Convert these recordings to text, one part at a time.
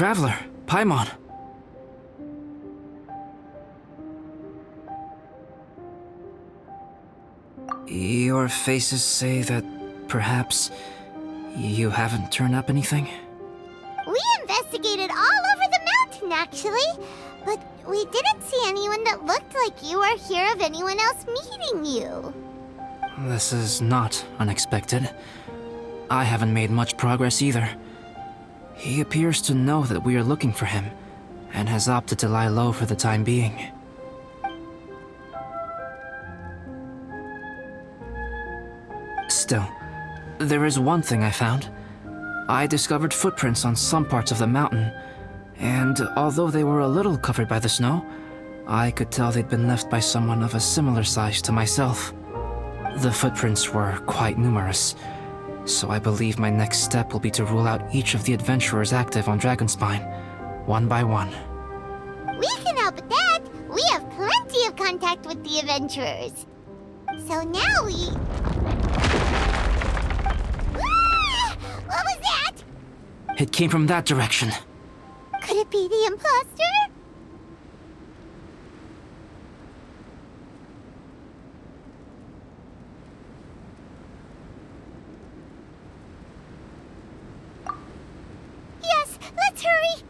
Traveler, Paimon. Your faces say that perhaps you haven't turned up anything? We investigated all over the mountain, actually. But we didn't see anyone that looked like you or hear of anyone else meeting you. This is not unexpected. I haven't made much progress either. He appears to know that we are looking for him, and has opted to lie low for the time being. Still, there is one thing I found. I discovered footprints on some parts of the mountain, and although they were a little covered by the snow, I could tell they'd been left by someone of a similar size to myself. The footprints were quite numerous, so I believe my next step will be to rule out each of the adventurers active on Dragonspine, one by one. We can help with that. We have plenty of contact with the adventurers. So now we... Ah! What was that? It came from that direction. Could it be the imposter? Yes, let's hurry.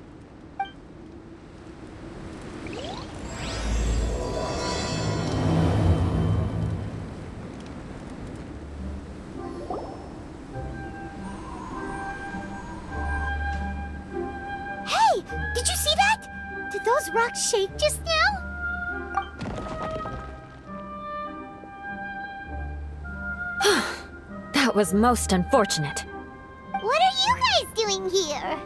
Hey, did you see that? Did those rocks shake just now? That was most unfortunate. What are you guys doing here?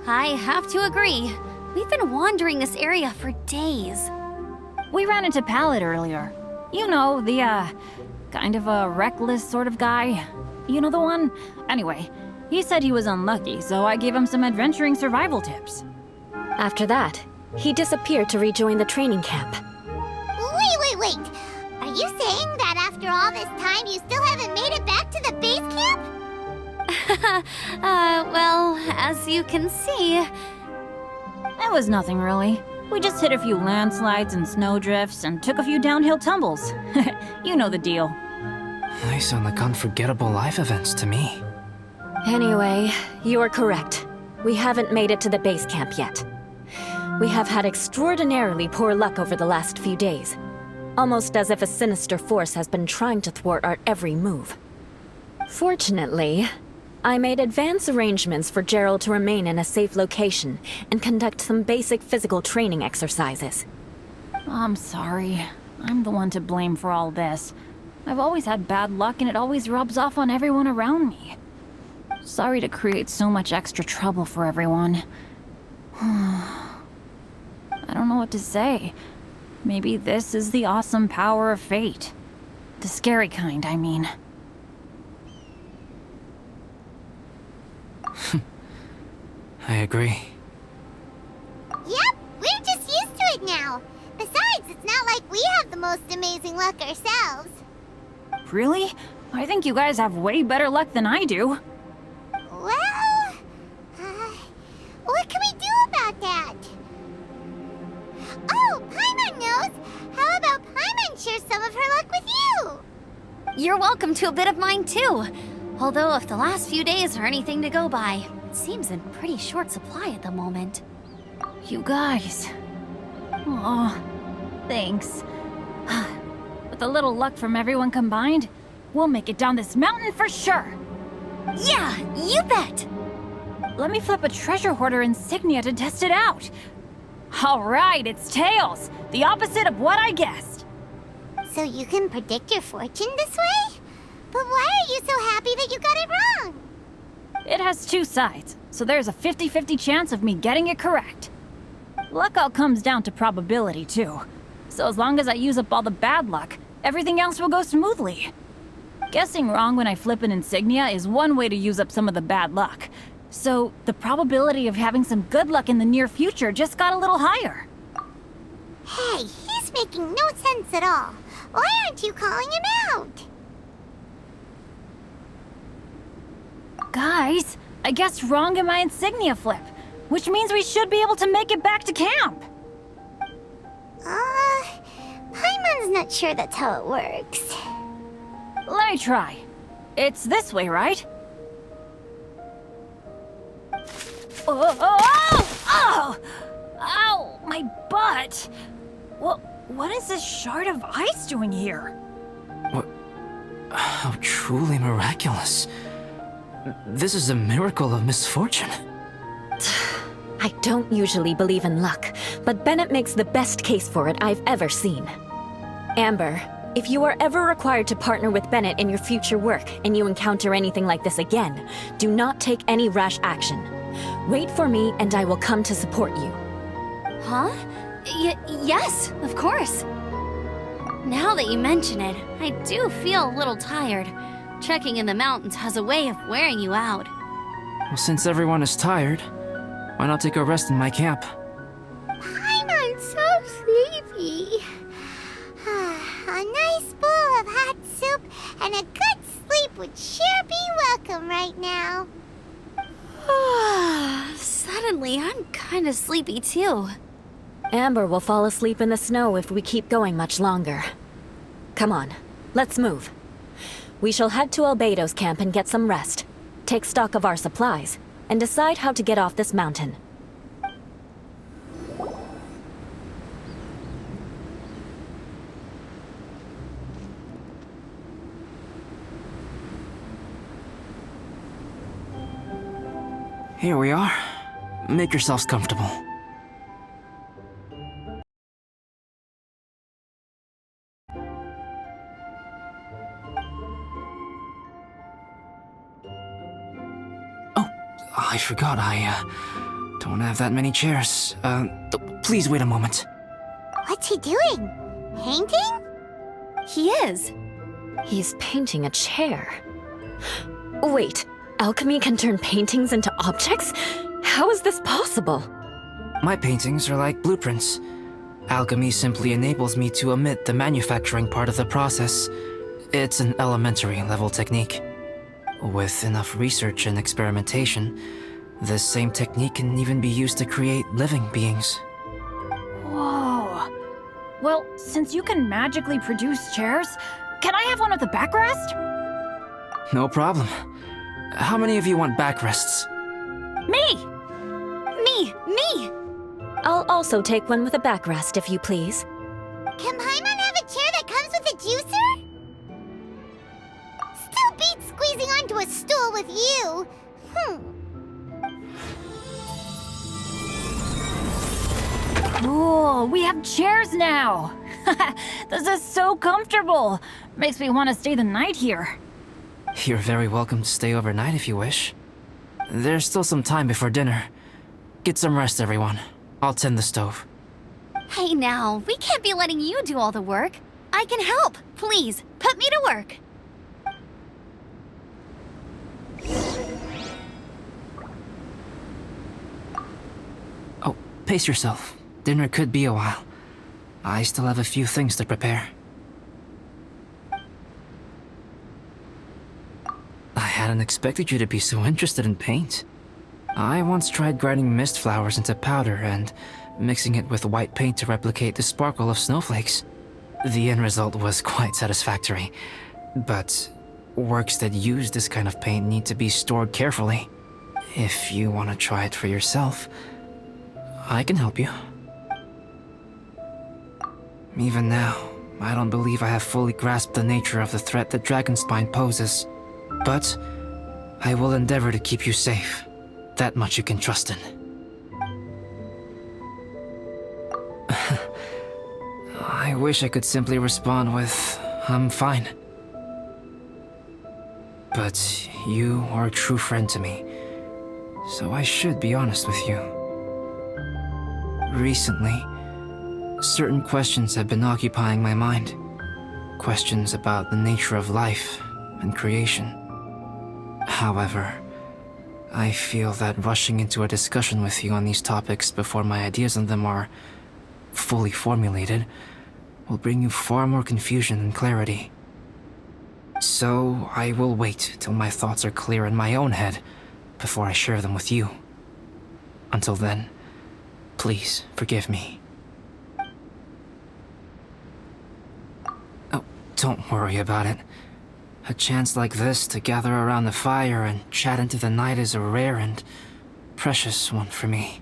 I have to agree. We've been wandering this area for days. We ran into Pallet earlier. You know, the, kind of a reckless sort of guy. You know the one? Anyway, he said he was unlucky, so I gave him some adventuring survival tips. After that, he disappeared to rejoin the training camp. Wait. Are you saying that after all this time you still haven't made it back to the base camp? Well, as you can see... It was nothing really. We just hit a few landslides and snowdrifts and took a few downhill tumbles. You know the deal. They sound like unforgettable life events to me. Anyway, you are correct. We haven't made it to the base camp yet. We have had extraordinarily poor luck over the last few days. Almost as if a sinister force has been trying to thwart our every move. Fortunately, I made advance arrangements for Gerald to remain in a safe location and conduct some basic physical training exercises. I'm sorry. I'm the one to blame for all this. I've always had bad luck and it always rubs off on everyone around me. Sorry to create so much extra trouble for everyone. I don't know what to say. Maybe this is the awesome power of fate. The scary kind, I mean. I agree. Yep, we're just used to it now. Besides, it's not like we have the most amazing luck ourselves. Really? I think you guys have way better luck than I do. Well, what can we do about that? Oh, Paimon knows! How about Paimon share some of her luck with you? You're welcome to a bit of mine too. Although if the last few days are anything to go by, it seems in pretty short supply at the moment. You guys. Aw, thanks. With a little luck from everyone combined, we'll make it down this mountain for sure. Yeah, you bet! Let me flip a treasure hoarder insignia to test it out. All right, it's tails. The opposite of what I guessed. So you can predict your fortune this way? But why are you so happy that you got it wrong? It has two sides, so there's a 50-50 chance of me getting it correct. Luck all comes down to probability, too. So as long as I use up all the bad luck, everything else will go smoothly. Guessing wrong when I flip an insignia is one way to use up some of the bad luck. So the probability of having some good luck in the near future just got a little higher. Hey, he's making no sense at all. Why aren't you calling him out? Guys, I guessed wrong in my insignia flip, which means we should be able to make it back to camp. Paimon's not sure that's how it works. Let me try. It's this way, right? Oh! Ow! My butt! What is this shard of ice doing here? What? How truly miraculous. This is a miracle of misfortune. I don't usually believe in luck, but Bennett makes the best case for it I've ever seen. Amber, if you are ever required to partner with Bennett in your future work and you encounter anything like this again, do not take any rash action. Wait for me and I will come to support you. Huh? Yes, of course. Now that you mention it, I do feel a little tired. Trekking in the mountains has a way of wearing you out. Well, since everyone is tired, why not take a rest in my camp? Paimon's so sleepy. A nice bowl of hot soup and a good sleep would sure be welcome right now. Suddenly, I'm kinda sleepy too. Amber will fall asleep in the snow if we keep going much longer. Come on, let's move. We shall head to Albedo's camp and get some rest, take stock of our supplies, and decide how to get off this mountain. Here we are. Make yourselves comfortable. Oh, I forgot I don't have that many chairs. Please wait a moment. What's he doing? Painting? He is. He's painting a chair. Wait, alchemy can turn paintings into objects? How is this possible? My paintings are like blueprints. Alchemy simply enables me to omit the manufacturing part of the process. It's an elementary level technique. With enough research and experimentation, this same technique can even be used to create living beings. Whoa. Well, since you can magically produce chairs, can I have one with a backrest? No problem. How many of you want backrests? Me! Me! I'll also take one with a backrest, if you please. Can Paimon have a chair that comes with a juicer? Still beats squeezing onto a stool with you. Cool, we have chairs now! This is so comfortable! Makes me want to stay the night here. You're very welcome to stay overnight if you wish. There's still some time before dinner. Get some rest, everyone. I'll tend the stove. Hey now, we can't be letting you do all the work. I can help. Please, put me to work. Oh, pace yourself. Dinner could be a while. I still have a few things to prepare. I hadn't expected you to be so interested in paint. I once tried grinding mist flowers into powder and mixing it with white paint to replicate the sparkle of snowflakes. The end result was quite satisfactory, but works that use this kind of paint need to be stored carefully. If you want to try it for yourself, I can help you. Even now, I don't believe I have fully grasped the nature of the threat that Dragonspine poses, but I will endeavor to keep you safe. That much you can trust in. I wish I could simply respond with, I'm fine. But you are a true friend to me, so I should be honest with you. Recently, certain questions have been occupying my mind. Questions about the nature of life and creation. However, I feel that rushing into a discussion with you on these topics before my ideas on them are fully formulated will bring you far more confusion than clarity. So I will wait till my thoughts are clear in my own head before I share them with you. Until then, please forgive me. Oh, don't worry about it. A chance like this to gather around the fire and chat into the night is a rare and precious one for me.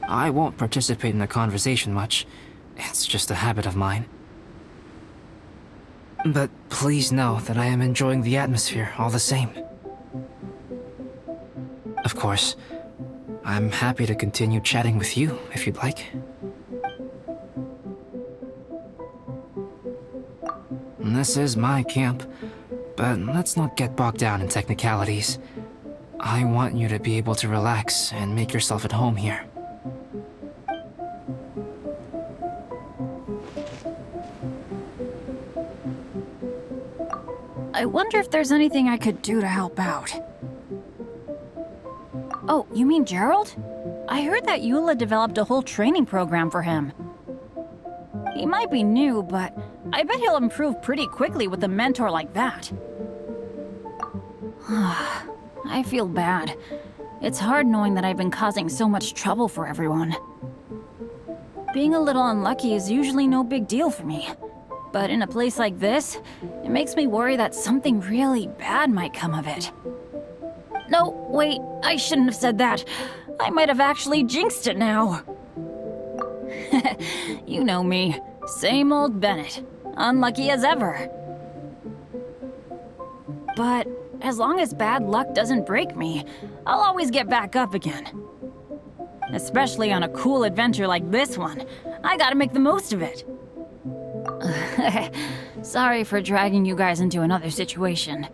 I won't participate in the conversation much. It's just a habit of mine. But please know that I am enjoying the atmosphere all the same. Of course, I'm happy to continue chatting with you if you'd like. This is my camp, but let's not get bogged down in technicalities. I want you to be able to relax and make yourself at home here. I wonder if there's anything I could do to help out. Oh, you mean Gerald? I heard that Eula developed a whole training program for him. He might be new, but I bet he'll improve pretty quickly with a mentor like that. I feel bad. It's hard knowing that I've been causing so much trouble for everyone. Being a little unlucky is usually no big deal for me. But in a place like this, it makes me worry that something really bad might come of it. No, wait, I shouldn't have said that. I might have actually jinxed it now. You know me. Same old Bennett. Unlucky as ever. But as long as bad luck doesn't break me, I'll always get back up again. Especially on a cool adventure like this one. I gotta make the most of it. Sorry for dragging you guys into another situation.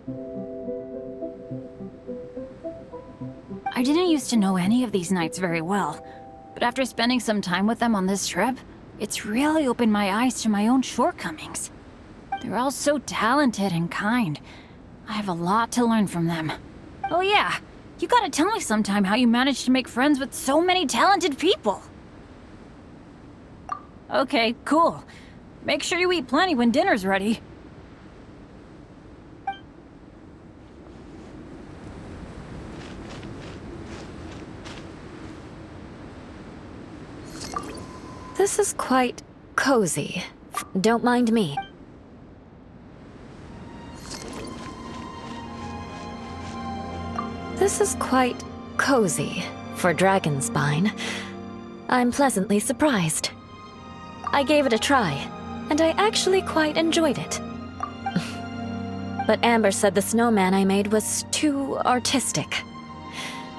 I didn't used to know any of these knights very well, but after spending some time with them on this trip, it's really opened my eyes to my own shortcomings. They're all so talented and kind. I have a lot to learn from them. Oh yeah, you gotta tell me sometime how you managed to make friends with so many talented people. Okay, cool. Make sure you eat plenty when dinner's ready. This is quite cozy. Don't mind me. This is quite cozy for Dragonspine. I'm pleasantly surprised. I gave it a try, and I actually quite enjoyed it. But Amber said the snowman I made was too artistic.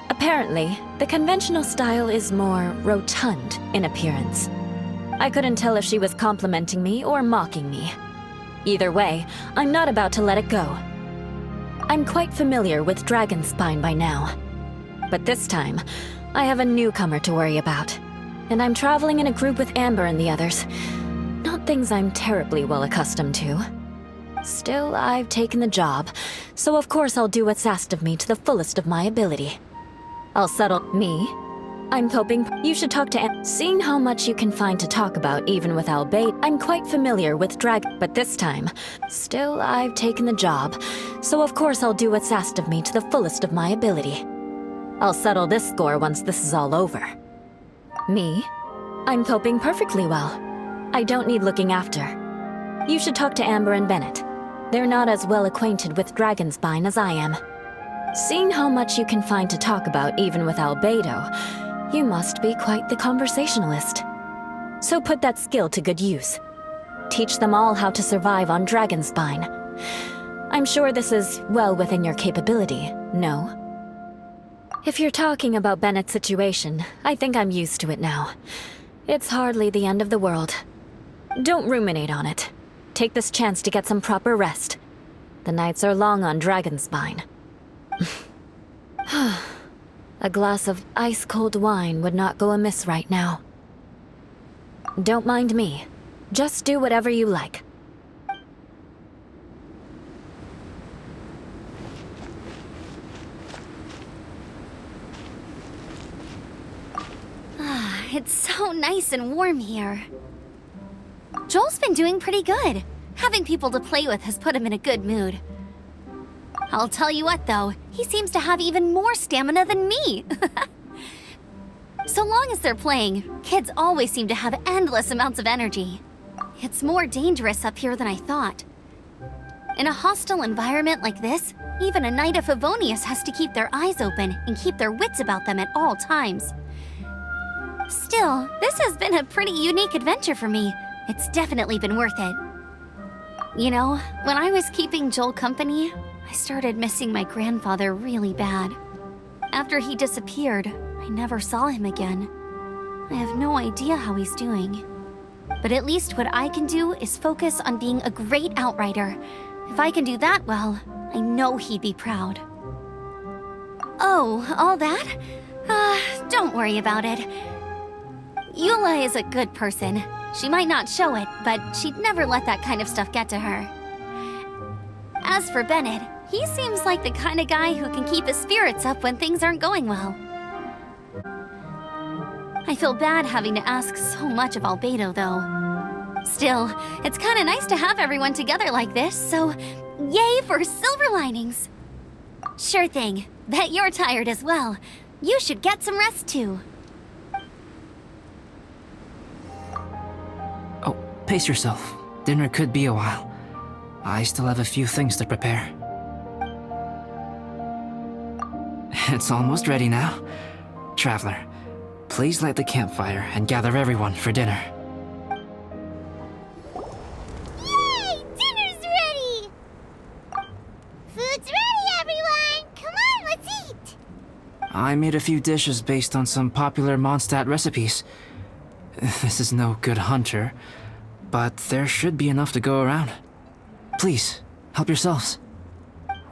Apparently, the conventional style is more rotund in appearance. I couldn't tell if she was complimenting me or mocking me. Either way, I'm not about to let it go. I'm quite familiar with Dragonspine by now. But this time, I have a newcomer to worry about. And I'm traveling in a group with Amber and the others. Not things I'm terribly well accustomed to. Still, I've taken the job, so of course I'll do what's asked of me to the fullest of my ability. I'll settle me. I'm hoping you should talk to Seeing how much you can find to talk about even without bait, I'm quite familiar with but this time, still I've taken the job, so of course I'll do what's asked of me to the fullest of my ability. I'll settle this score once this is all over. Me? I'm coping perfectly well. I don't need looking after. You should talk to Amber and Bennett. They're not as well acquainted with Dragonspine as I am. Seeing how much you can find to talk about even with albedo, you must be quite the conversationalist. So put that skill to good use. Teach them all how to survive on Dragonspine. I'm sure this is well within your capability, no? If you're talking about Bennett's situation, I think I'm used to it now. It's hardly the end of the world. Don't ruminate on it. Take this chance to get some proper rest. The nights are long on Dragonspine. A glass of ice-cold wine would not go amiss right now. Don't mind me. Just do whatever you like. It's so nice and warm here. Joel's been doing pretty good. Having people to play with has put him in a good mood. I'll tell you what, though, he seems to have even more stamina than me. So long as they're playing, kids always seem to have endless amounts of energy. It's more dangerous up here than I thought. In a hostile environment like this, even a Knight of Favonius has to keep their eyes open and keep their wits about them at all times. Still, this has been a pretty unique adventure for me. It's definitely been worth it. You know, when I was keeping Joel company, I started missing my grandfather really bad. After he disappeared, I never saw him again. I have no idea how he's doing. But at least what I can do is focus on being a great outrider. If I can do that well, I know he'd be proud. Oh, all that? Don't worry about it. Eula is a good person. She might not show it, but she'd never let that kind of stuff get to her. As for Bennett, he seems like the kind of guy who can keep his spirits up when things aren't going well. I feel bad having to ask so much of Albedo, though. Still, it's kind of nice to have everyone together like this, so yay for silver linings! Sure thing. Bet you're tired as well. You should get some rest too. Oh, pace yourself. Dinner could be a while. I still have a few things to prepare. It's almost ready now. Traveler, please light the campfire and gather everyone for dinner. Yay! Dinner's ready! Food's ready, everyone! Come on, let's eat! I made a few dishes based on some popular Mondstadt recipes. This is no good hunter, but there should be enough to go around. Please, help yourselves.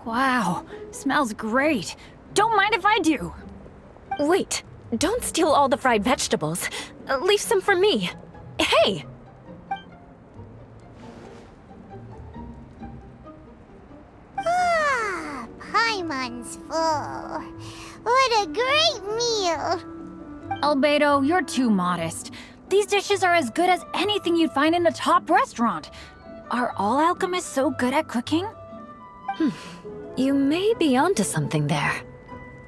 Wow, smells great. Don't mind if I do. Wait, don't steal all the fried vegetables. Leave some for me. Hey! Ah, Paimon's full. What a great meal! Albedo, you're too modest. These dishes are as good as anything you'd find in a top restaurant. Are all alchemists so good at cooking? You may be onto something there.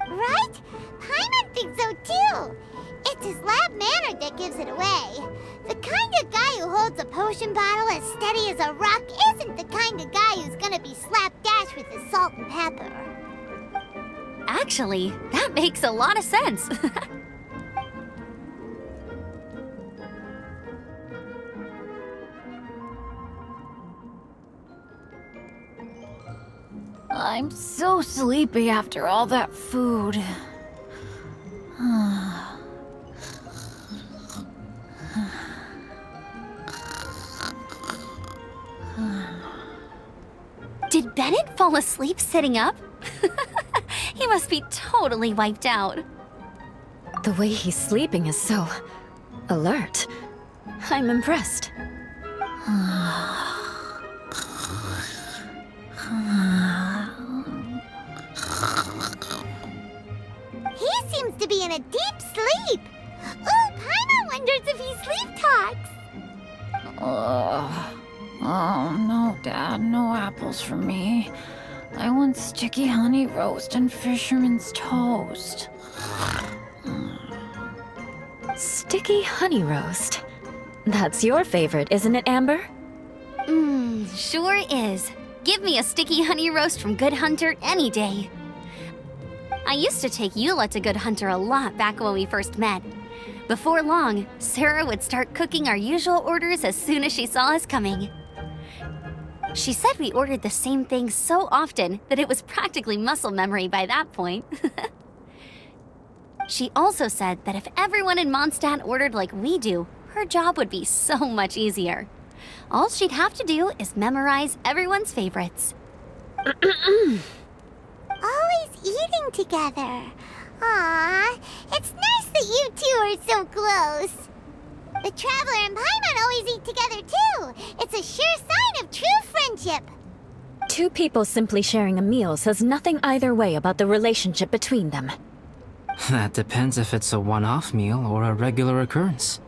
Right? Paimon thinks so too. It's his lab manner that gives it away. The kind of guy who holds a potion bottle as steady as a rock isn't the kind of guy who's gonna be slapdash with his salt and pepper. Actually, that makes a lot of sense. I'm so sleepy after all that food. Did Bennett fall asleep sitting up? He must be totally wiped out. The way he's sleeping is so alert. I'm impressed. He seems to be in a deep sleep. Ooh, Paimon wonders if he sleep talks. Oh, no, Dad, no apples for me. I want sticky honey roast and fisherman's toast. Sticky honey roast. That's your favorite, isn't it, Amber? Sure is. Give me a sticky honey roast from Good Hunter any day. I used to take Eula to Good Hunter a lot back when we first met. Before long, Sarah would start cooking our usual orders as soon as she saw us coming. She said we ordered the same thing so often that it was practically muscle memory by that point. She also said that if everyone in Mondstadt ordered like we do, her job would be so much easier. All she'd have to do is memorize everyone's favorites. Always eating together. Aww, it's nice that you two are so close. The Traveler and Paimon always eat together too. It's a sure sign of true friendship. Two people simply sharing a meal says nothing either way about the relationship between them. That depends if it's a one-off meal or a regular occurrence.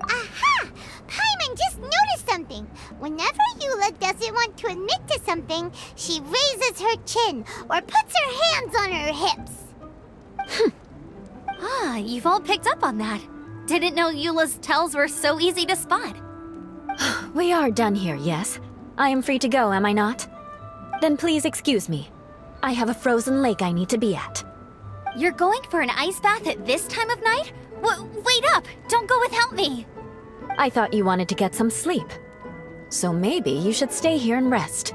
Aha! Paimon just noticed something. Whenever Eula doesn't want to admit to something, she raises her chin or puts her hands on her hips. Ah, you've all picked up on that. Didn't know Eula's tells were so easy to spot. We are done here, yes? I am free to go, am I not? Then please excuse me. I have a frozen lake I need to be at. You're going for an ice bath at this time of night? Wait up! Don't go without me! I thought you wanted to get some sleep. So maybe you should stay here and rest.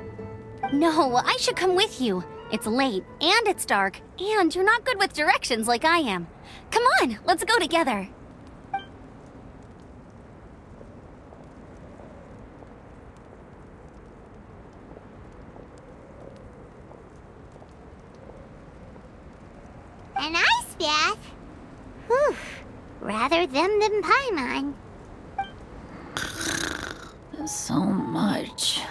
No, I should come with you. It's late, and it's dark, and you're not good with directions like I am. Come on, let's go together. An ice bath? Whew. Rather them than Paimon. So much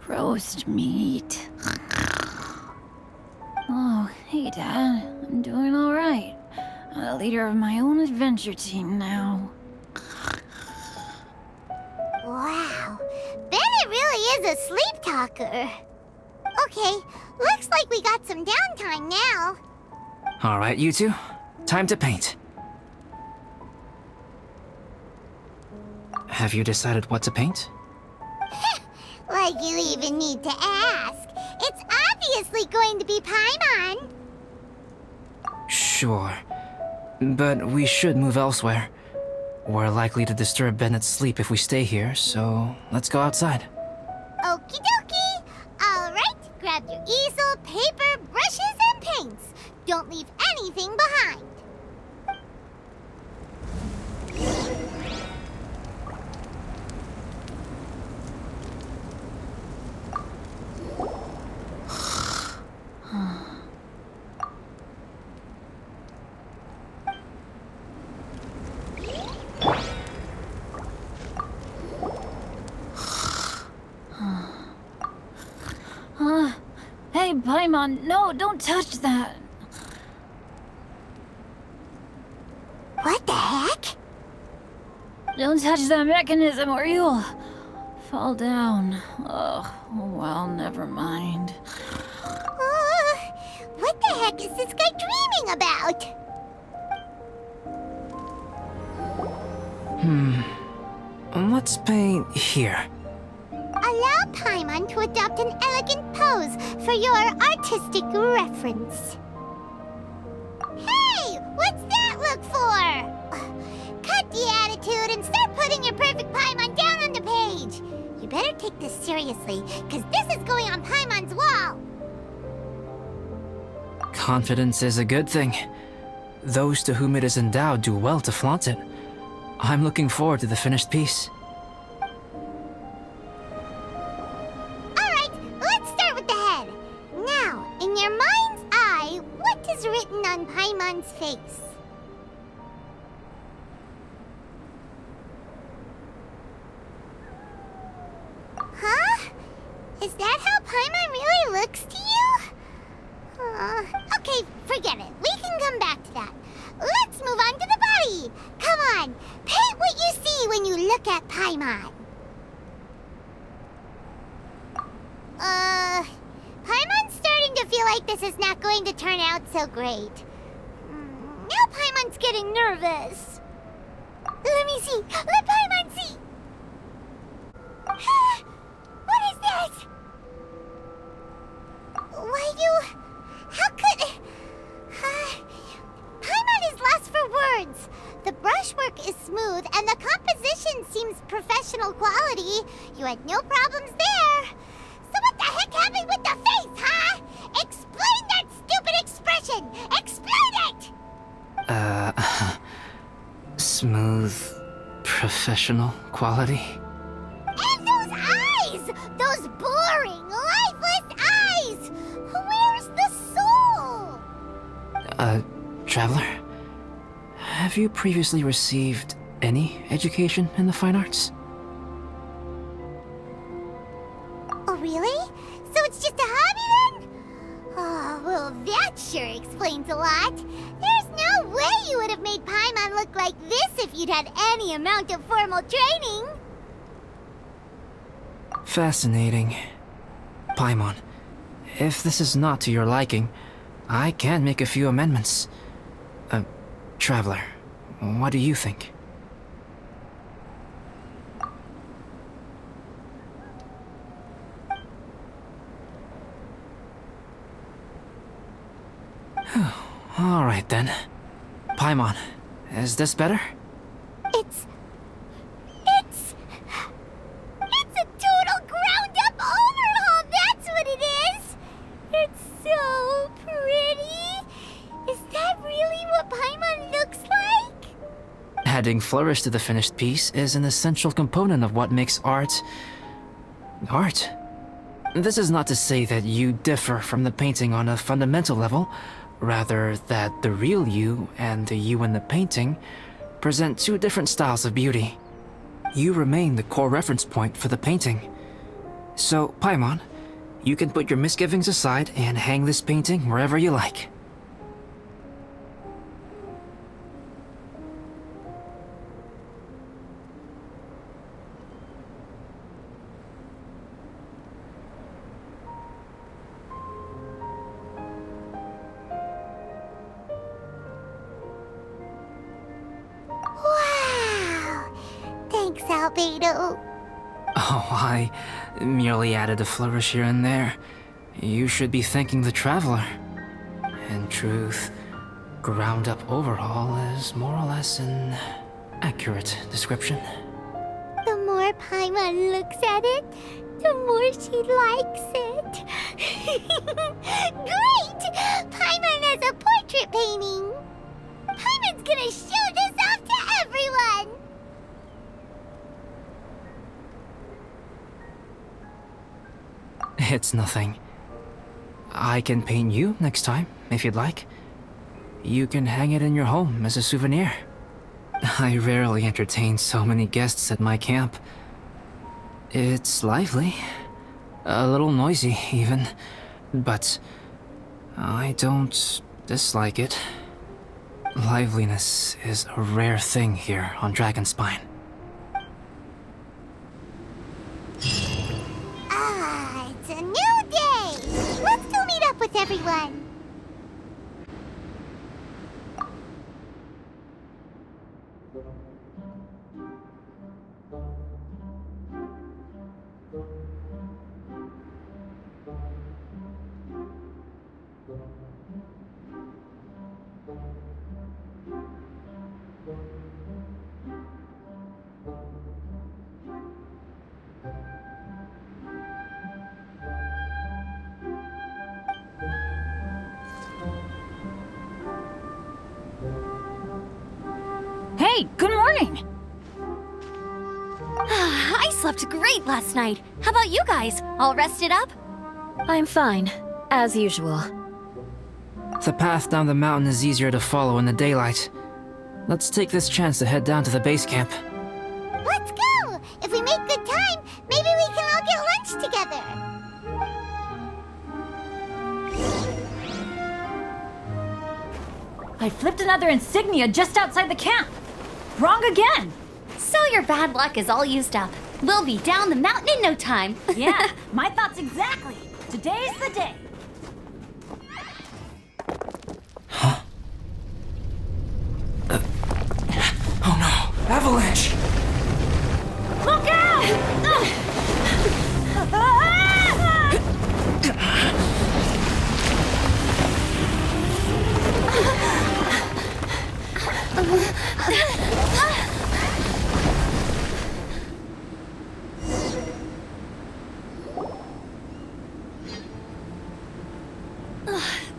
roast meat. Oh, hey, Dad. I'm doing all right. I'm the leader of my own adventure team now. Wow. Bennett really is a sleep talker. Okay, looks like we got some downtime now. All right, you two. Time to paint. Have you decided what to paint? Like you even need to ask. It's obviously going to be Paimon. Sure. But we should move elsewhere. We're likely to disturb Bennett's sleep if we stay here, so let's go outside. Okie dokie. All right, grab your easel, paper, brushes, and paints. Don't leave anything behind. Hey, Paimon, no, don't touch that. What the heck? Don't touch that mechanism or you'll fall down. Ugh, oh well, never mind. What the heck is this guy dreaming about? Let's paint here. Allow Paimon to adopt an elegant pose for your artistic reference. Hey! What's that look for? Cut the attitude and start putting your perfect Paimon down on the page. You better take this seriously, because this is going on Paimon's wall. Confidence is a good thing. Those to whom it is endowed do well to flaunt it. I'm looking forward to the finished piece. Alright, let's start with the head. Now, in your mind's eye, what is written on Paimon's face? Huh? Is that how Paimon really looks to you? Okay, forget it. We can come back to that. Let's move on to the body. Come on, paint what you see when you look at Paimon. Paimon's starting to feel like this is not going to turn out so great. Now Paimon's getting nervous. Let me see. Let Paimon see. What is that? Why you... How could... Paimon is lost for words. The brushwork is smooth and the composition seems professional quality. You had no problems there. So what the heck happened with the face, huh? Explain that stupid expression! Explain it! Smooth, professional quality. And those eyes! Those boring, lifeless eyes! Where's the soul? Traveler? Have you previously received any education in the fine arts? Oh, really? So it's just a hobby then? Oh, well, that sure explains a lot. There's no way you would have made Paimon look like this if you'd had any amount of formal training. Fascinating. Paimon, if this is not to your liking, I can make a few amendments. Traveler, what do you think? Alright then. Paimon, is this better? It's a total ground-up overhaul, that's what it is! It's so pretty! Is that really what Paimon looks like? Adding flourish to the finished piece is an essential component of what makes art... art. This is not to say that you differ from the painting on a fundamental level, rather that the real you and the you in the painting present two different styles of beauty. You remain the core reference point for the painting. So, Paimon, you can put your misgivings aside and hang this painting wherever you like. Wow! Thanks, Albedo. Oh, I merely added a flourish here and there. You should be thanking the Traveler. In truth, ground-up overhaul is more or less an accurate description. The more Paimon looks at it, the more she likes it. Great! Paimon has a portrait painting! Paimon's gonna show this off to everyone! It's nothing. I can paint you next time, if you'd like. You can hang it in your home as a souvenir. I rarely entertain so many guests at my camp. It's lively. A little noisy, even. But I don't dislike it. Liveliness is a rare thing here on Dragonspine. Ah, it's a new day! Let's go meet up with everyone! Hey, good morning! I slept great last night. How about you guys? All rested up? I'm fine, as usual. The path down the mountain is easier to follow in the daylight. Let's take this chance to head down to the base camp. Let's go! If we make good time, maybe we can all get lunch together! I flipped another insignia just outside the camp. Wrong again! So your bad luck is all used up. We'll be down the mountain in no time. Yeah, my thoughts exactly. Today's the day. Oh no! Avalanche! Look out!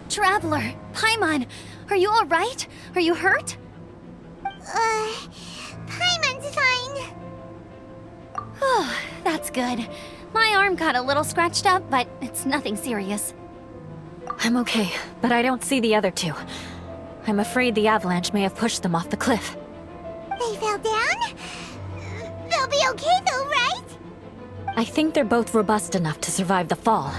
Traveler, Paimon, are you all right? Are you hurt? Paimon's fine. Oh, that's good. My arm got a little scratched up, but it's nothing serious. I'm okay, but I don't see the other two. I'm afraid the avalanche may have pushed them off the cliff. They fell down? They'll be okay though, right? I think they're both robust enough to survive the fall.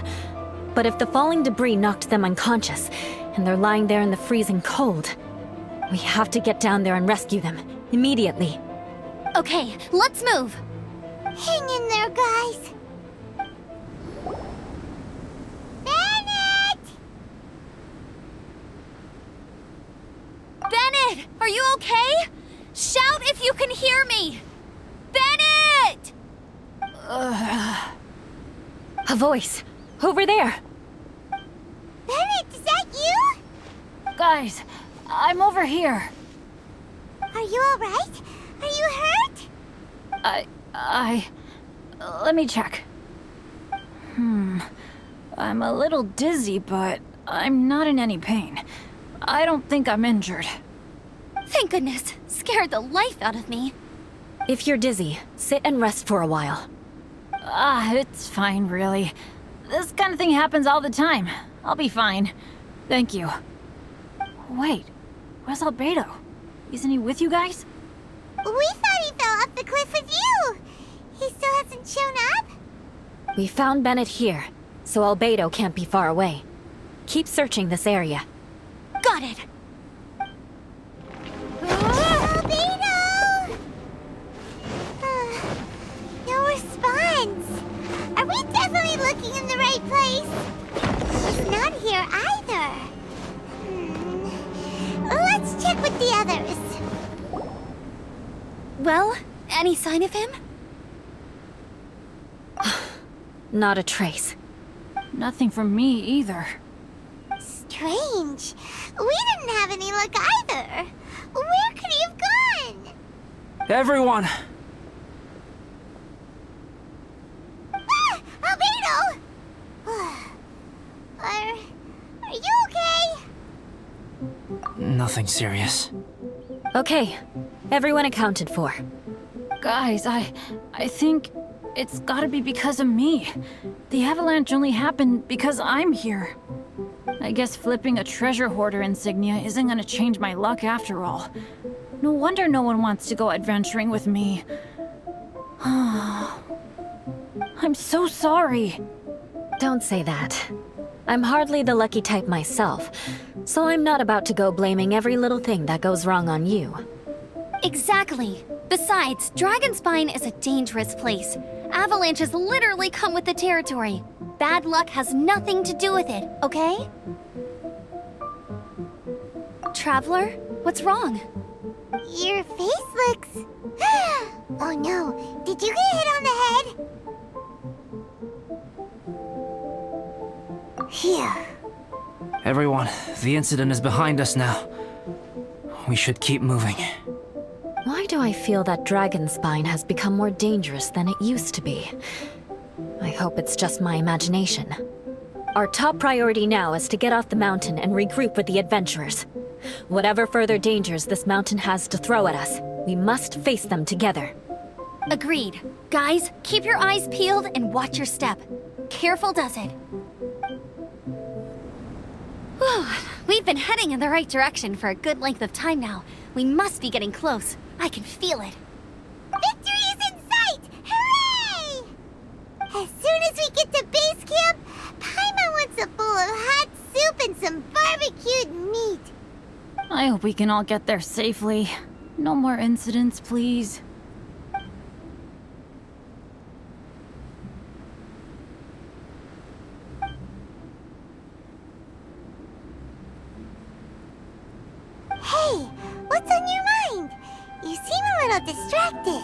But if the falling debris knocked them unconscious, and they're lying there in the freezing cold, we have to get down there and rescue them, immediately. Okay, let's move. Hang in there, guys. hear me? Bennett! A voice. Over there. Bennett, is that you? Guys, I'm over here. Are you alright? Are you hurt? Let me check. I'm a little dizzy, but I'm not in any pain. I don't think I'm injured. Thank goodness. Scared the life out of me. If you're dizzy, sit and rest for a while. It's fine, really. This kind of thing happens all the time. I'll be fine. Thank you. Wait, where's Albedo? Isn't he with you guys? We thought he fell off the cliff with you. He still hasn't shown up? We found Bennett here, so Albedo can't be far away. Keep searching this area. Got it. Albedo! No response. Are we definitely looking in the right place? He's not here either. Let's check with the others. Well, any sign of him? Not a trace. Nothing from me either. Strange. We didn't have any luck either. Where could he have gone? Everyone! Albedo! Are you okay? Nothing serious. Okay, everyone accounted for. Guys, I think it's gotta be because of me. The avalanche only happened because I'm here. I guess flipping a treasure hoarder insignia isn't gonna change my luck after all. No wonder no one wants to go adventuring with me. I'm so sorry. Don't say that. I'm hardly the lucky type myself, so I'm not about to go blaming every little thing that goes wrong on you. Exactly. Besides, Dragonspine is a dangerous place. Avalanches literally come with the territory. Bad luck has nothing to do with it, okay? Traveler, what's wrong? Your face looks... Oh no, did you get hit on the head? Phew. Everyone, the incident is behind us now. We should keep moving. Why do I feel that Dragonspine has become more dangerous than it used to be? I hope it's just my imagination. Our top priority now is to get off the mountain and regroup with the adventurers. Whatever further dangers this mountain has to throw at us, we must face them together. Agreed. Guys, keep your eyes peeled and watch your step. Careful does it. Whew, we've been heading in the right direction for a good length of time now. We must be getting close. I can feel it. Victory is in sight! Hooray! As soon as we get to base camp, Paimon wants a bowl of hot soup and some barbecued meat. I hope we can all get there safely. No more incidents, please. Hey, what's on your mind? You seem a little distracted.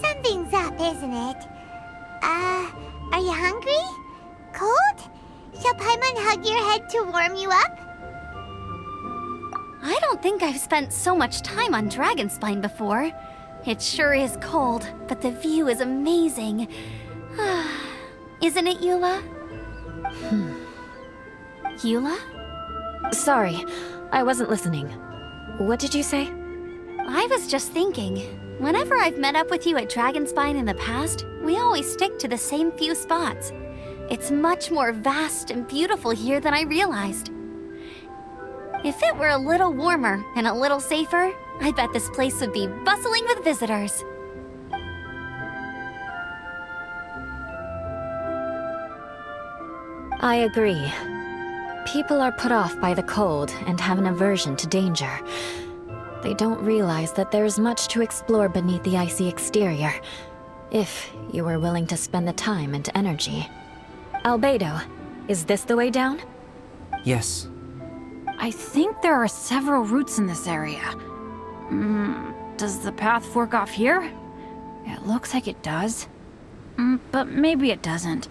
Something's up, isn't it? Are you hungry? Cold? Shall Paimon hug your head to warm you up? I don't think I've spent so much time on Dragonspine before. It sure is cold, but the view is amazing. Isn't it, Eula? Eula? Sorry, I wasn't listening. What did you say? I was just thinking, whenever I've met up with you at Dragonspine in the past, we always stick to the same few spots. It's much more vast and beautiful here than I realized. If it were a little warmer and a little safer, I bet this place would be bustling with visitors. I agree. People are put off by the cold and have an aversion to danger. They don't realize that there's much to explore beneath the icy exterior, if you were willing to spend the time and energy. Albedo, is this the way down? Yes. I think there are several routes in this area. Does the path fork off here? It looks like it does. But maybe it doesn't.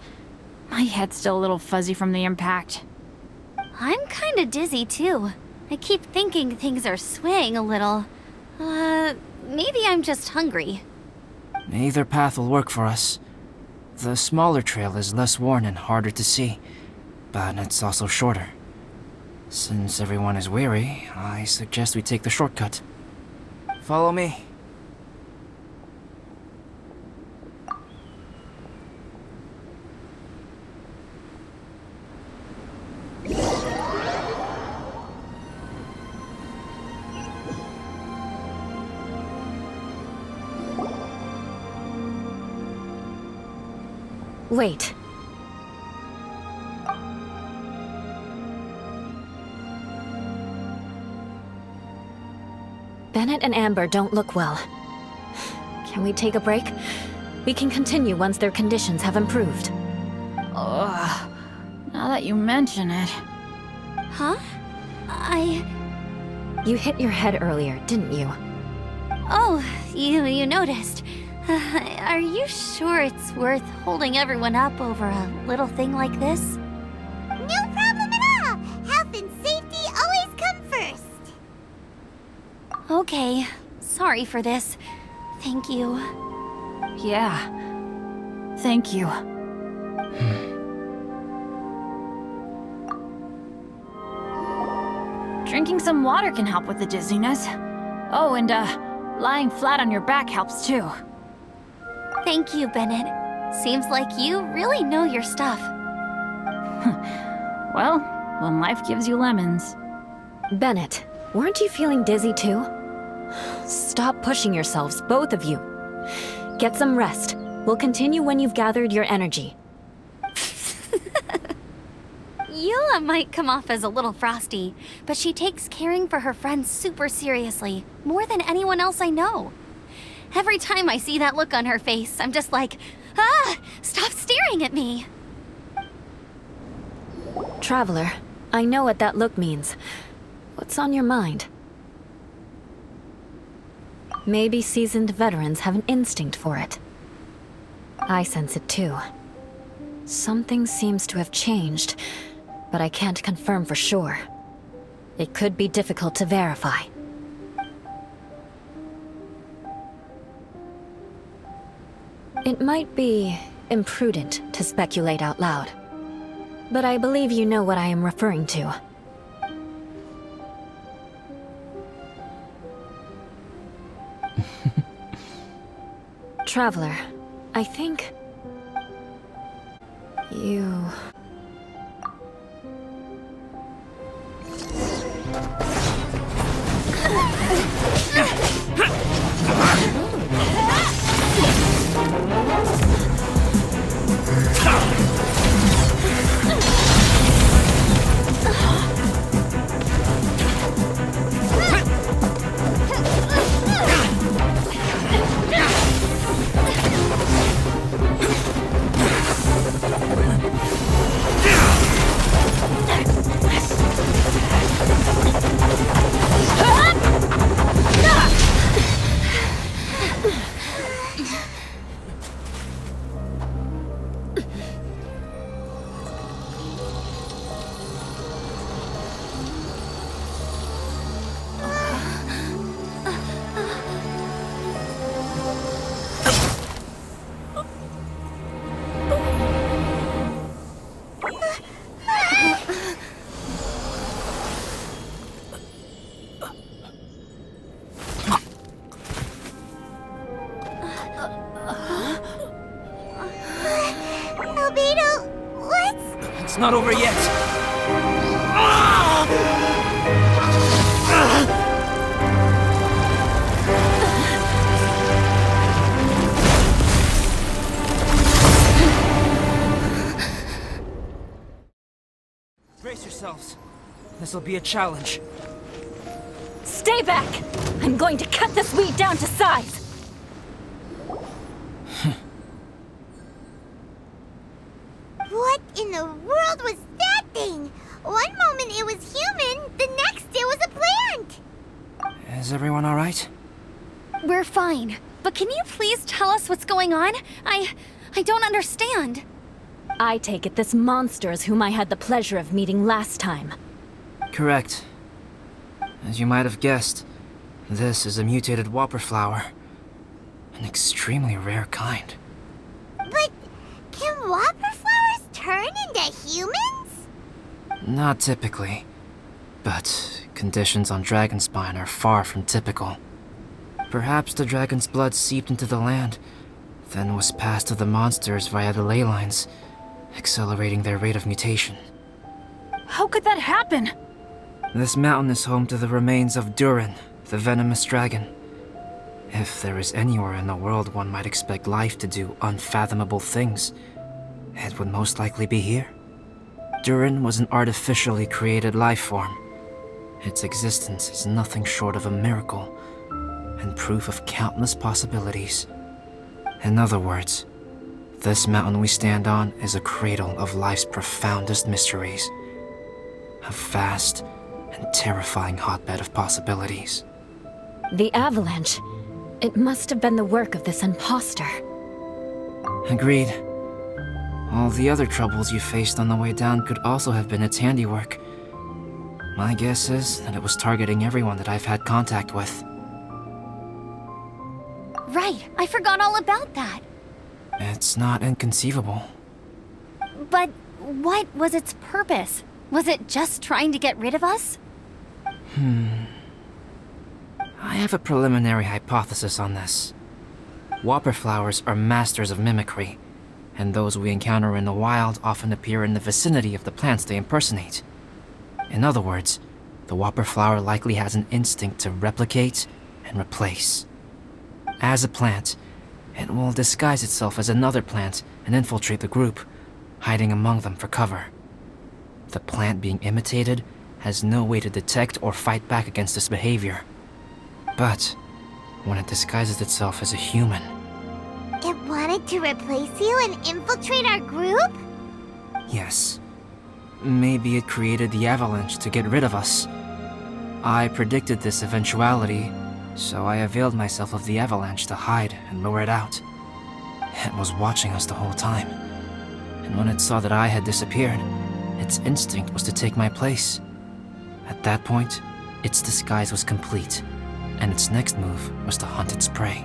My head's still a little fuzzy from the impact. I'm kinda dizzy too. I keep thinking things are swaying a little. Maybe I'm just hungry. Either path will work for us. The smaller trail is less worn and harder to see, but it's also shorter. Since everyone is weary, I suggest we take the shortcut. Follow me. Wait. Bennett and Amber don't look well. Can we take a break? We can continue once their conditions have improved. Ugh. Now that you mention it. Huh? You hit your head earlier, didn't you? Oh, you noticed. Are you sure it's worth holding everyone up over a little thing like this? No problem at all! Health and safety always come first! Okay, sorry for this. Thank you. Yeah. Thank you. Drinking some water can help with the dizziness. Oh, and lying flat on your back helps too. Thank you, Bennett. Seems like you really know your stuff. Well, when life gives you lemons. Bennett, weren't you feeling dizzy too? Stop pushing yourselves, both of you. Get some rest. We'll continue when you've gathered your energy. Eula might come off as a little frosty, but she takes caring for her friends super seriously, more than anyone else I know. Every time I see that look on her face, I'm just like, stop staring at me! Traveler, I know what that look means. What's on your mind? Maybe seasoned veterans have an instinct for it. I sense it too. Something seems to have changed, but I can't confirm for sure. It could be difficult to verify. It might be imprudent to speculate out loud, but I believe you know what I am referring to. Traveler, I think... you... Albedo, what's... It's not over yet. Brace yourselves. This'll be a challenge. Stay back! I'm going to cut this weed down to size! What in the world was that thing? One moment it was human, the next it was a plant! Is everyone alright? We're fine. But can you please tell us what's going on? I don't understand. I take it this monster is whom I had the pleasure of meeting last time. Correct. As you might have guessed, this is a mutated whopper flower. An extremely rare kind. But can whopper flowers turn into humans? Not typically, but conditions on Dragonspine are far from typical. Perhaps the dragon's blood seeped into the land, then was passed to the monsters via the ley lines, accelerating their rate of mutation. How could that happen? This mountain is home to the remains of Durin, the venomous dragon. If there is anywhere in the world one might expect life to do unfathomable things, it would most likely be here. Durin was an artificially created life form. Its existence is nothing short of a miracle, and proof of countless possibilities. In other words, this mountain we stand on is a cradle of life's profoundest mysteries. A vast and terrifying hotbed of possibilities. The avalanche. It must have been the work of this imposter. Agreed. All the other troubles you faced on the way down could also have been its handiwork. My guess is that it was targeting everyone that I've had contact with. Right, I forgot all about that. It's not inconceivable. But what was its purpose? Was it just trying to get rid of us? I have a preliminary hypothesis on this. Whopper flowers are masters of mimicry, and those we encounter in the wild often appear in the vicinity of the plants they impersonate. In other words, the whopper flower likely has an instinct to replicate and replace. As a plant, it will disguise itself as another plant and infiltrate the group, hiding among them for cover. The plant being imitated has no way to detect or fight back against this behavior. But when it disguises itself as a human, It wanted to replace you and infiltrate our group? yes, maybe it created the avalanche to get rid of us. I predicted this eventuality, so I availed myself of the avalanche to hide and lure it out. It was watching us the whole time, and when it saw that I had disappeared, its instinct was to take my place. At that point, its disguise was complete, and its next move was to hunt its prey.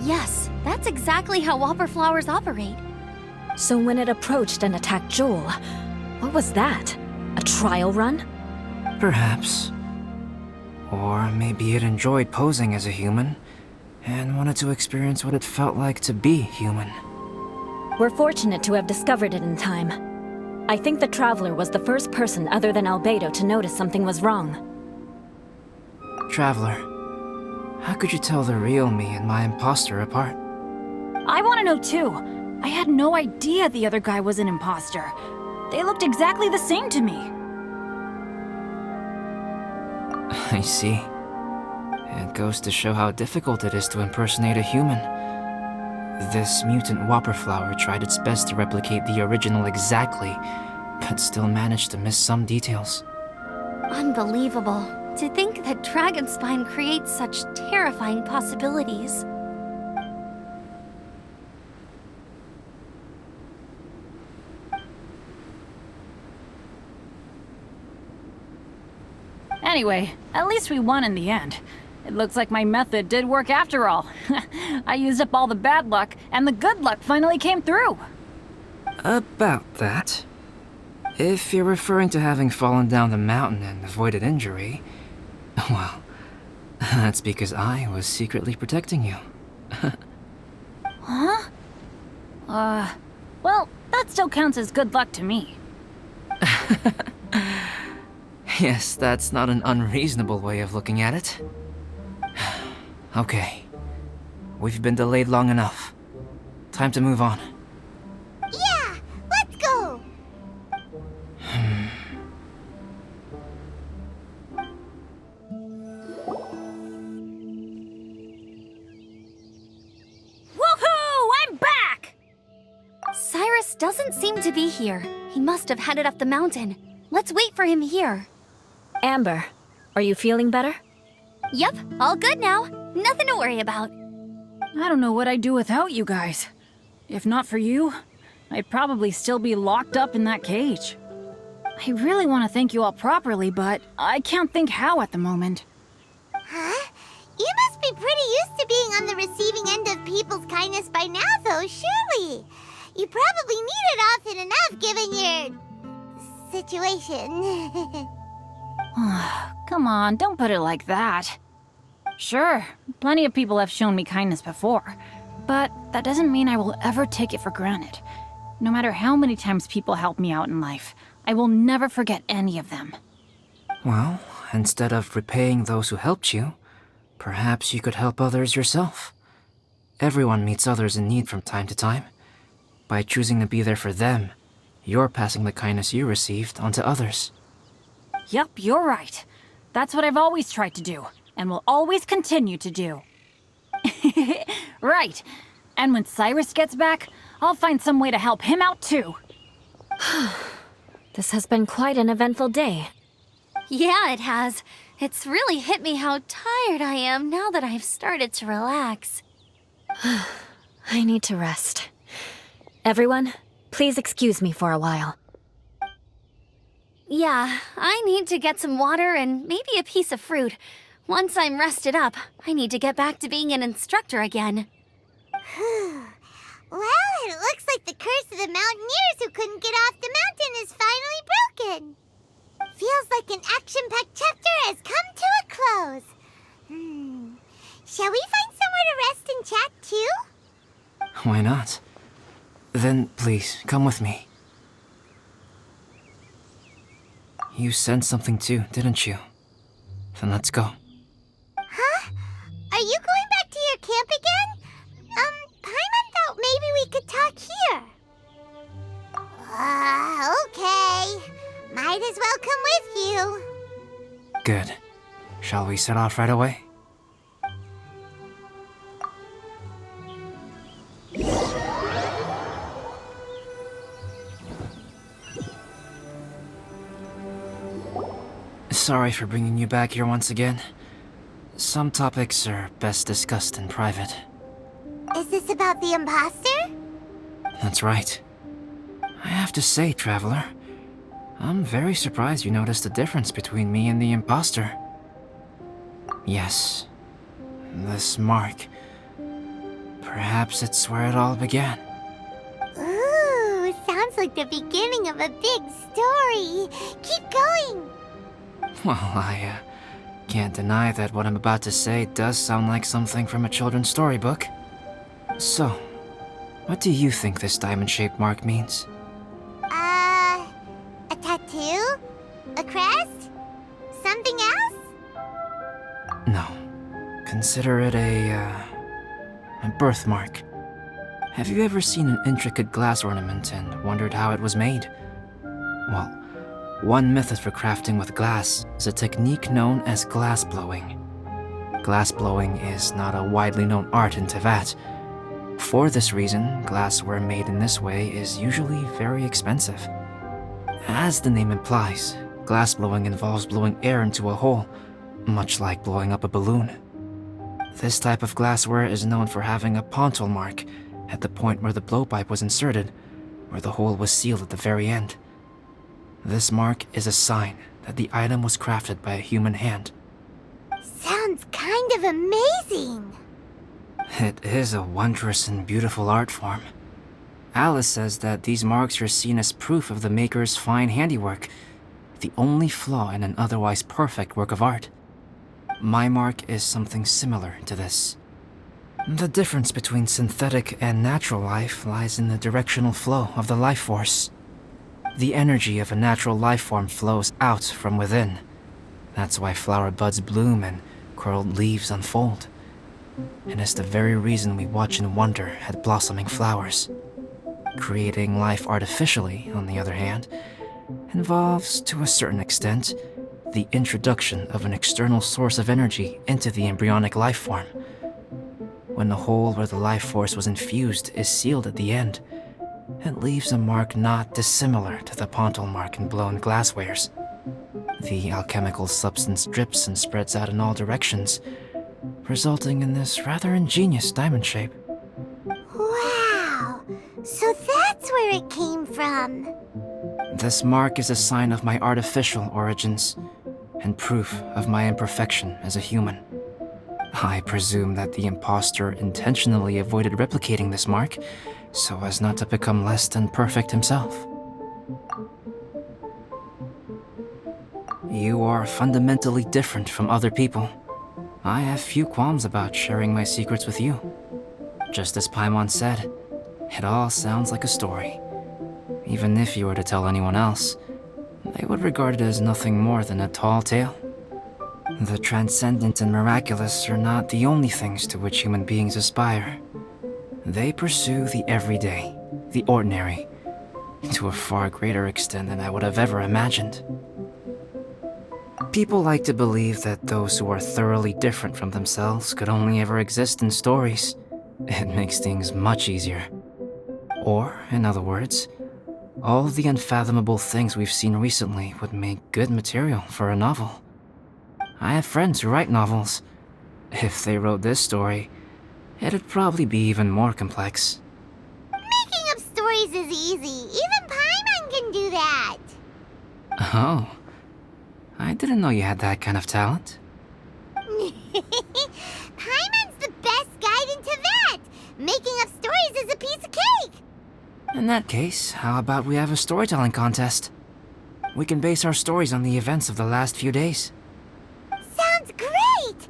Yes, that's exactly how whopper flowers operate. So when it approached and attacked Joel, what was that? A trial run? Perhaps. Or maybe it enjoyed posing as a human, and wanted to experience what it felt like to be human. We're fortunate to have discovered it in time. I think the Traveler was the first person other than Albedo to notice something was wrong. Traveler, how could you tell the real me and my imposter apart? I want to know too. I had no idea the other guy was an imposter. They looked exactly the same to me. I see. It goes to show how difficult it is to impersonate a human. This mutant whopper flower tried its best to replicate the original exactly, but still managed to miss some details. Unbelievable. To think that Dragonspine creates such terrifying possibilities. Anyway, at least we won in the end. It looks like my method did work after all. I used up all the bad luck, and the good luck finally came through. About that. If you're referring to having fallen down the mountain and avoided injury, well, that's because I was secretly protecting you. Huh? Well, that still counts as good luck to me. Yes, that's not an unreasonable way of looking at it. Okay. We've been delayed long enough. Time to move on. Yeah, let's go! Woohoo! I'm back! Cyrus doesn't seem to be here. He must have headed up the mountain. Let's wait for him here. Amber, are you feeling better? Yep, all good now. Nothing to worry about. I don't know what I'd do without you guys. If not for you, I'd probably still be locked up in that cage. I really want to thank you all properly, but I can't think how at the moment. Huh? You must be pretty used to being on the receiving end of people's kindness by now, though, surely. You probably need it often enough, given your situation. Come on, don't put it like that. Sure, plenty of people have shown me kindness before, but that doesn't mean I will ever take it for granted. No matter how many times people help me out in life, I will never forget any of them. Well, instead of repaying those who helped you, perhaps you could help others yourself. Everyone meets others in need from time to time. By choosing to be there for them, you're passing the kindness you received onto others. Yup, you're right. That's what I've always tried to do, and will always continue to do. Right. And when Cyrus gets back, I'll find some way to help him out too. This has been quite an eventful day. Yeah, it has. It's really hit me how tired I am now that I've started to relax. I need to rest. Everyone, please excuse me for a while. Yeah, I need to get some water and maybe a piece of fruit. Once I'm rested up, I need to get back to being an instructor again. Well, it looks like the curse of the mountaineers who couldn't get off the mountain is finally broken. Feels like an action-packed chapter has come to a close. Shall we find somewhere to rest and chat too? Why not? Then please, come with me. You sensed something too, didn't you? Then let's go. Huh? Are you going back to your camp again? Paimon thought maybe we could talk here. Okay. Might as well come with you. Good. Shall we set off right away? Sorry for bringing you back here once again. Some topics are best discussed in private. Is this about the imposter? That's right. I have to say, Traveler, I'm very surprised you noticed the difference between me and the imposter. Yes, this mark. Perhaps it's where it all began. Ooh, sounds like the beginning of a big story. Keep going. Well, I can't deny that what I'm about to say does sound like something from a children's storybook. So, what do you think this diamond-shaped mark means? A tattoo? A crest? Something else? No. Consider it a birthmark. Have you ever seen an intricate glass ornament and wondered how it was made? Well, one method for crafting with glass is a technique known as glass blowing. Glass blowing is not a widely known art in Teyvat. For this reason, glassware made in this way is usually very expensive. As the name implies, glass blowing involves blowing air into a hole, much like blowing up a balloon. This type of glassware is known for having a pontal mark at the point where the blowpipe was inserted, where the hole was sealed at the very end. This mark is a sign that the item was crafted by a human hand. Sounds kind of amazing. It is a wondrous and beautiful art form. Alice says that these marks are seen as proof of the maker's fine handiwork, the only flaw in an otherwise perfect work of art. My mark is something similar to this. The difference between synthetic and natural life lies in the directional flow of the life force. The energy of a natural life form flows out from within. That's why flower buds bloom and curled leaves unfold. And it's the very reason we watch and wonder at blossoming flowers. Creating life artificially, on the other hand, involves, to a certain extent, the introduction of an external source of energy into the embryonic life form. When the hole where the life force was infused is sealed at the end, it leaves a mark not dissimilar to the pontal mark in blown glasswares. The alchemical substance drips and spreads out in all directions, resulting in this rather ingenious diamond shape. Wow! So that's where it came from. This mark is a sign of my artificial origins, and proof of my imperfection as a human. I presume that the impostor intentionally avoided replicating this mark, so as not to become less than perfect himself. You are fundamentally different from other people. I have few qualms about sharing my secrets with you. Just as Paimon said, it all sounds like a story. Even if you were to tell anyone else, they would regard it as nothing more than a tall tale. The transcendent and miraculous are not the only things to which human beings aspire. They pursue the everyday, the ordinary, to a far greater extent than I would have ever imagined. People like to believe that those who are thoroughly different from themselves could only ever exist in stories. It makes things much easier. Or, in other words, all the unfathomable things we've seen recently would make good material for a novel. I have friends who write novels. If they wrote this story, it'd probably be even more complex. Making up stories is easy. Even Paimon can do that. Oh, I didn't know you had that kind of talent. Paimon's the best guide into that. Making up stories is a piece of cake. In that case, how about we have a storytelling contest? We can base our stories on the events of the last few days. Sounds great.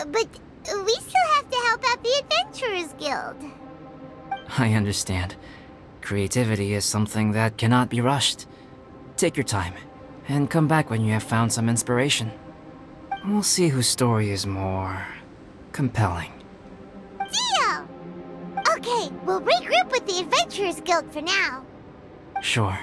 But we still have to help out the Adventurers Guild. I understand. Creativity is something that cannot be rushed. Take your time, and come back when you have found some inspiration. We'll see whose story is more compelling. Deal! Okay, we'll regroup with the Adventurers Guild for now. Sure.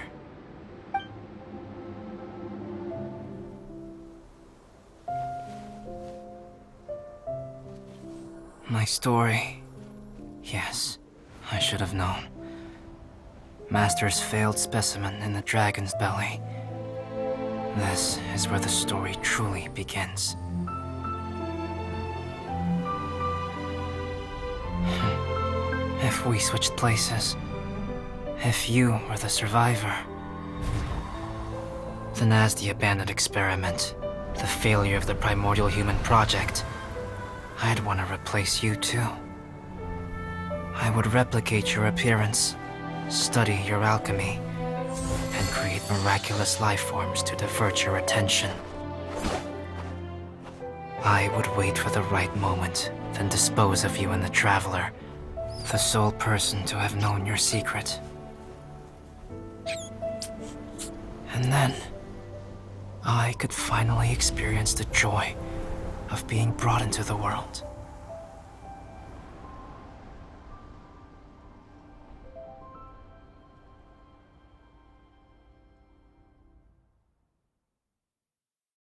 My story. Yes, I should have known. Master's failed specimen in the dragon's belly. This is where the story truly begins. If we switched places, if you were the survivor, then as the abandoned experiment, the failure of the primordial human project, I'd want to replace you too. I would replicate your appearance, study your alchemy, and create miraculous life forms to divert your attention. I would wait for the right moment, then dispose of you in the Traveler, the sole person to have known your secret. And then, I could finally experience the joy of being brought into the world.